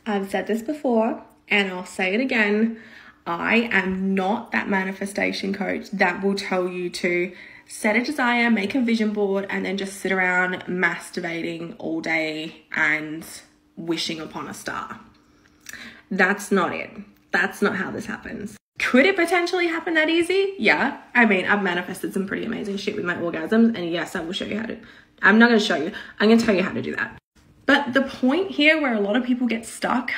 I've said this before and I'll say it again. I am not that manifestation coach that will tell you to set a desire, make a vision board, and then just sit around masturbating all day and wishing upon a star. That's not it. That's not how this happens. Could it potentially happen that easy? Yeah. I mean, I've manifested some pretty amazing shit with my orgasms, and yes, I will show you how to. I'm not going to show you. I'm going to tell you how to do that. But the point here where a lot of people get stuck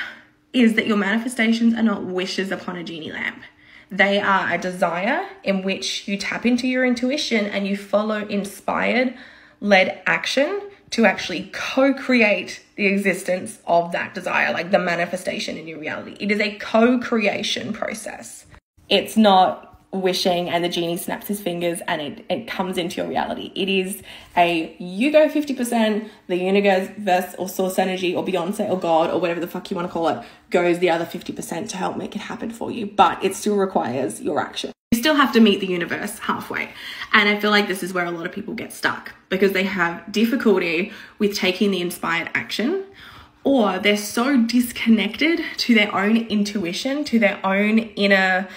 is that your manifestations are not wishes upon a genie lamp. They are a desire in which you tap into your intuition and you follow inspired-led action to actually co-create the existence of that desire, like the manifestation in your reality. It is a co-creation process. It's not wishing and the genie snaps his fingers and it comes into your reality. It is you go 50%, the universe or source energy or Beyonce or God or whatever the fuck you want to call it goes the other 50% to help make it happen for you. But it still requires your action. You still have to meet the universe halfway. And I feel like this is where a lot of people get stuck because they have difficulty with taking the inspired action, or they're so disconnected to their own intuition, to their own inner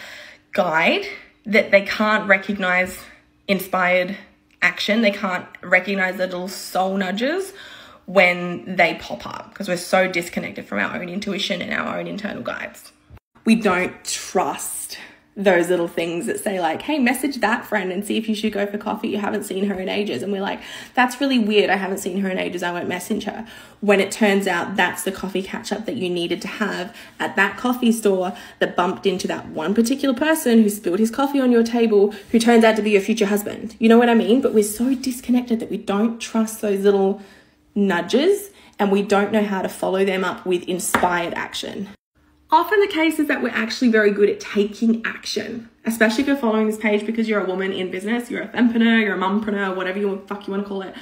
guide, that they can't recognize inspired action. They can't recognize the little soul nudges when they pop up because we're so disconnected from our own intuition and our own internal guides. We don't trust those little things that say like, hey, message that friend and see if you should go for coffee. You haven't seen her in ages. And we're like, that's really weird. I haven't seen her in ages. I won't message her. When it turns out that's the coffee catch up that you needed to have at that coffee store that bumped into that one particular person who spilled his coffee on your table, who turns out to be your future husband. You know what I mean? But we're so disconnected that we don't trust those little nudges and we don't know how to follow them up with inspired action. Often the case is that we're actually very good at taking action, especially if you're following this page because you're a woman in business, you're a fempreneur, you're a mumpreneur, whatever you want to call it.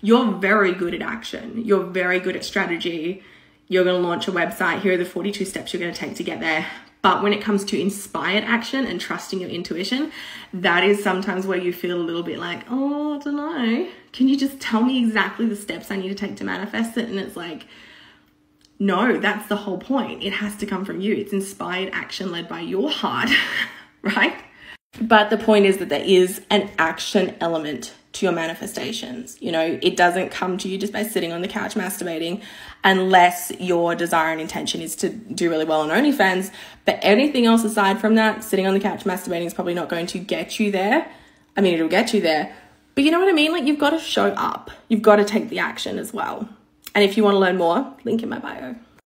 You're very good at action. You're very good at strategy. You're going to launch a website. Here are the 42 steps you're going to take to get there. But when it comes to inspired action and trusting your intuition, that is sometimes where you feel a little bit like, oh, I don't know. Can you just tell me exactly the steps I need to take to manifest it? And it's like, no, that's the whole point. It has to come from you. It's inspired action led by your heart, right? But the point is that there is an action element to your manifestations. You know, it doesn't come to you just by sitting on the couch masturbating unless your desire and intention is to do really well on OnlyFans. But anything else aside from that, sitting on the couch masturbating is probably not going to get you there. I mean, it'll get you there. But you know what I mean? Like, you've got to show up. You've got to take the action as well. And if you want to learn more, link in my bio.